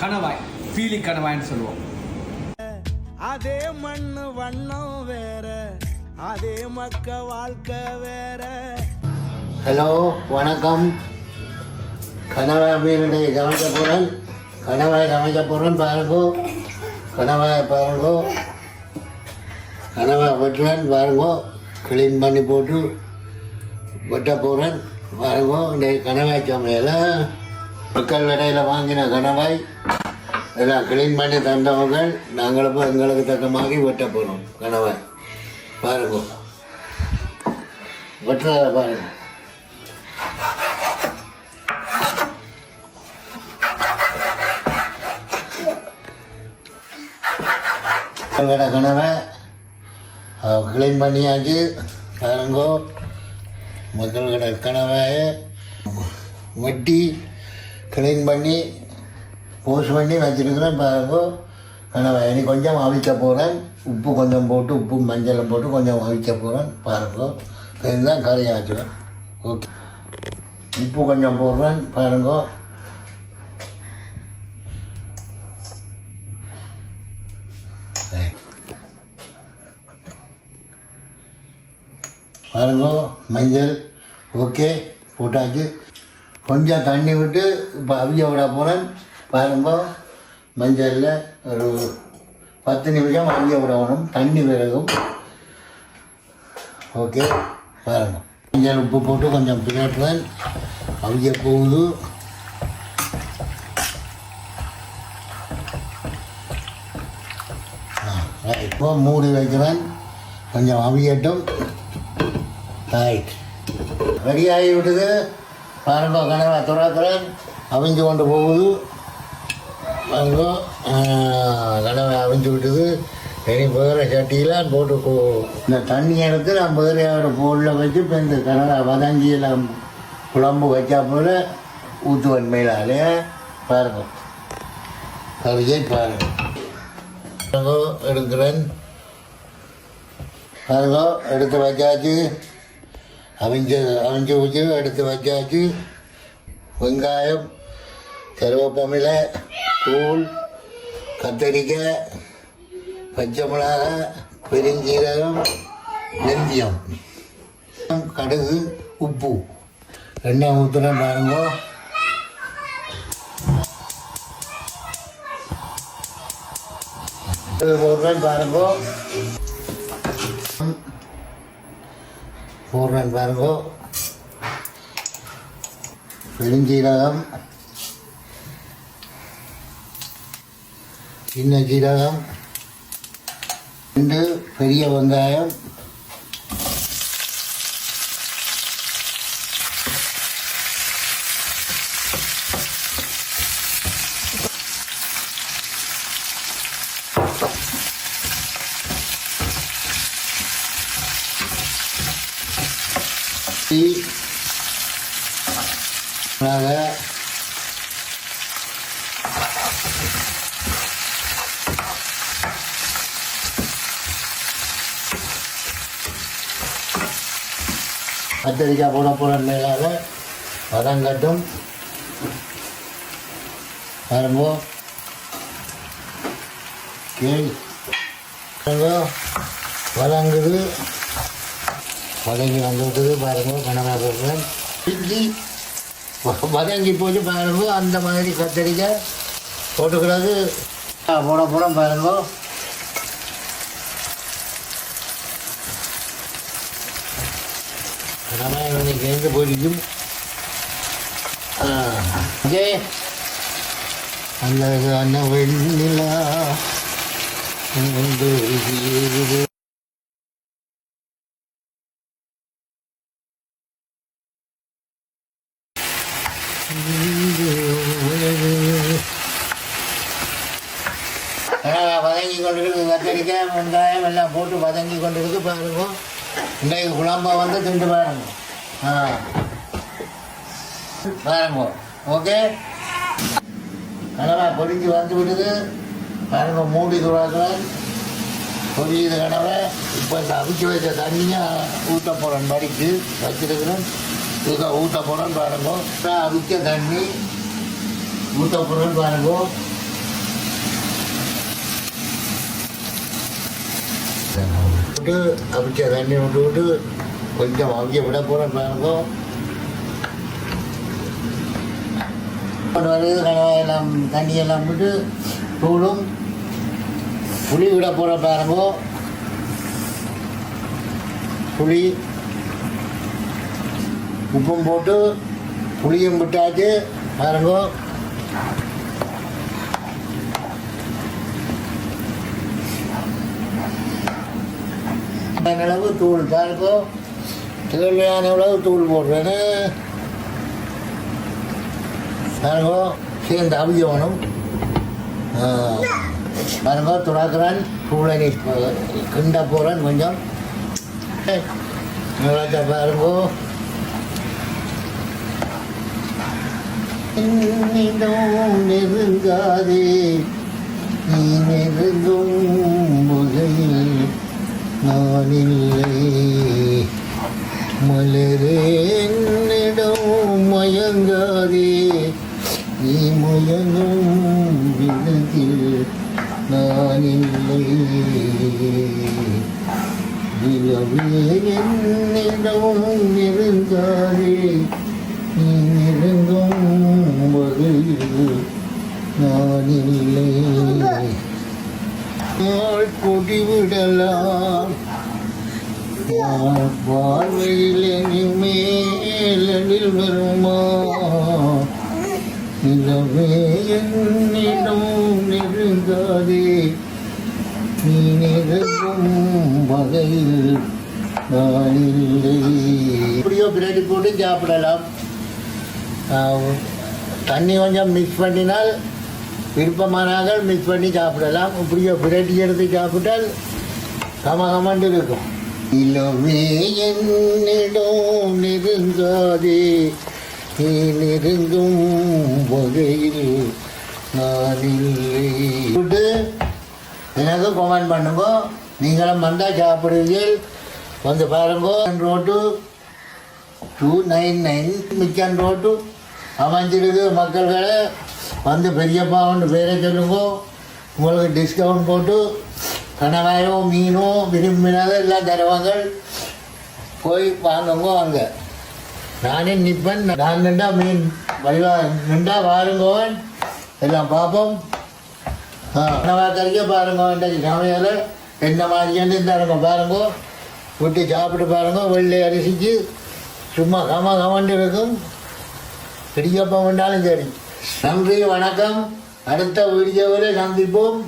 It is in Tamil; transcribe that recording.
கணவாய், பீலி கணவாய்ன்னு சொல்லுவோம். அதே மண்ணு வண்ணம் வேற, அதே மக்க வாழ்க்கை வேற. ஹலோ, வணக்கம். கணவாய் மீனுடைய சமைக்க போகிறேன். கணவாய் சமைக்க போகிறேன். பாருங்கோ, கணவாய் பாருங்கோ, கணவாய் வெட்டுறேன். பாருங்கோ, க்ளீன் பண்ணி போட்டு வெட்ட போகிறேன். பாருங்கோ, இந்த கணவாய் சமையல மக்கள் விடையில் வாங்கின கணவாய் எல்லாம் க்ளீன் பண்ணி தந்தவங்க. நாங்களும் எங்களுக்கு தக்க மாதிரி வெட்ட போகிறோம். கணவாய் பாருங்கோ, வெட்டுறத பாருங்க. மக்களோட கனவை க்ளீன் பண்ணியாச்சு. பாருங்கோ, மக்களோட கனவை வெட்டி க்ளீன் பண்ணி போஸ்ட் பண்ணி வச்சுருக்கிறேன். பாருங்கோ, கனவை இனி கொஞ்சம் அவிக்க போகிறேன். உப்பு கொஞ்சம் போட்டு, உப்பு மஞ்சள் போட்டு கொஞ்சம் அவிக்க போகிறேன். பாருங்கோ, இதுதான் கறி ஆச்சுவேன். ஓகே, உப்பு கொஞ்சம் போடுறேன். பாருங்கோ, பாருங்கோ, மஞ்சள் ஓகே போட்டாச்சு. கொஞ்சம் தண்ணி விட்டு இப்போ அவிய விட போகிறேன். பாருங்கோ, மஞ்சளில் ஒரு 10 நிமிஷம் அவிய விடணும். தண்ணி விறகும் ஓகே. பாருங்க, மஞ்சள் உப்பு போட்டு கொஞ்சம் பிறட்டுறேன். அவிய போகுது. இப்போ மூடி வைக்கிறேன். கொஞ்சம் அவியட்டும். ரைட், ரெடி ஆகி விட்டுது. பாருங்க, கனவை துறக்கிறேன். அவிஞ்சு கொண்டு போகுது. பாருங்க, கனவை அவிஞ்சு விட்டுது. இனி வேறு சட்டியில் போட்டு இந்த தண்ணி எடுத்து நான் வேறு ஒரு பொருளில் வச்சு இப்போ இந்த கனவை வதங்கியில் குழம்பு வச்சா போல ஊற்றுவன் மேலாலே. பாருங்க, கவிதை பாருங்க. பாருங்க, எடுக்கிறேன். பாருங்க, எடுத்து வச்சாச்சு. அவிஞ்சு வச்சு எடுத்து வச்சாச்சு. வெங்காயம், கருவேப்பமிலை, தூள், கத்தரிக்காய், பச்சை மிளகாய், பெருஞ்சீரகம், வெந்தயம், கடுகு, உப்பு, எண்ணெய் ஊற்றுறேன். பாருங்க, போடுறேன். பாருங்க, போடுறேன். பாருங்க, பெருஞ்சீரகம், சின்ன சீரகம், 2 பெரிய வெங்காயம், மிளகாய், கத்தரிக்காய் போட போகிறேன். மேலாக வதங்கட்டும். பாருங்கோ, வதங்குது. வதங்கி வந்துவிட்டது. பாருங்க, கனவாக போடுறேன். இஞ்சி வதங்கி போட்டு பாருங்க. அந்த மாதிரி கத்தரிக்காய் போட்டுக்கிறது போட போகிறோம். பாருங்க, கனவாய் வந்து கேந்து போயிடும். ஓகே, அந்த அண்ணன் வெண்ணிலா வதங்கி கொண்டிருக்கு. கத்தரிக்காய், வெங்காயம் எல்லாம் போட்டு வதங்கி கொண்டிருக்கு. பாருங்க, இன்றைக்கு குழம்பா வந்து திண்டு பாருங்க. பாருங்க, ஓகே. கனவா பொரிஞ்சு வந்து விடுது. பாருங்க, மூடி துறாக்கிறேன். பொரியுது கனவை. இப்போ இந்த அவிச்சு வச்ச தண்ணியாக ஊற்ற போகிறேன். மடிக்கு வச்சிருக்கிறேன். இதுக்கு ஊற்ற போகிறேன். பாருங்க, அவிச்ச தண்ணி ஊற்ற போகிறேன். பாருங்க, விட்டு அவிச்ச தண்ணி விட்டு கொஞ்சம் அவிய விட போகிறேன் பாருங்க. கனவாயெல்லாம் தண்ணியெல்லாம் விட்டு தூளும் புளி விட போகிற பாருங்க. புளி உப்பும் போட்டு புளியும் விட்டாச்சு பாருங்க. அளவு தூள் பாருங்க. தேவையான அளவு தூள் போடுறேன்னு பாருங்க. சேர்ந்து அவியணும் பாருங்க. துறாக்குறான் தூளை கிண்ட போகிறேன் கொஞ்சம் பாருங்க. நெருங்காதே நீ நெருங்கும் வகையில் நான் இல்லை. மலரே என்னிடம் மயங்காதே நீ மயங்கும் விதத்தில் நான் இல்லை. நிலவே என்னிடம் நெருங்காதே நீ நெருங்கும் வகையில் நான் இல்லை. கொடிவிடலாம் பார்வையில் இனிமேலில் வருமா. நிலவே என்னிடம் நெருங்காதே நீ நெருங்கும் வகையில் நான் இல்லை. இப்படியோ பிரெடி போட்டு சாப்பிடலாம். தண்ணி கொஞ்சம் மிக்ஸ் பண்ணினால் விருப்பமானார்கள் மிக்ஸ் பண்ணி சாப்பிடலாம். இப்படியோ பிரெடி எடுத்து சாப்பிட்டால் கமகமண்டு இருக்கும். இளமே என்னிடம் நெருங்காதே நீ நெருங்கும் வகையில் நான் இல்லை. எனக்கு கமெண்ட் பண்ணுங்க. நீங்களும் வந்தால் சாப்பிடுவீர்கள். வந்து பாருங்க. ரோட்டு 299 மிக்கன் ரோட்டு அமைஞ்சிருக்கு. மக்கள்களை வந்து பெரியப்பா ஒன்று பேரை சொல்லுங்க. உங்களுக்கு டிஸ்கவுண்ட் போட்டு கணவாயோ மீனோ விரும்பினதோ எல்லாம் தருவாங்க. போய் வாங்குங்க. வாங்க நானே நிற்பேன். நான் நின்றா மீன் வழிவா நின்றா வாருங்கவன் எல்லாம் பார்ப்போம். கணவா கறிக்க பாருங்க. இன்றைக்கு சமையல் என்ன மாதிரியானு தருங்க பாருங்க. விட்டு சாப்பிட்டு பாருங்க. வெள்ளை அரிசிக்கு சும்மா கமண்டு இருக்கும். பெரியப்பா வந்தாலும் சரி. நன்றி, வணக்கம். அடுத்த வீடியோவில் சந்திப்போம்.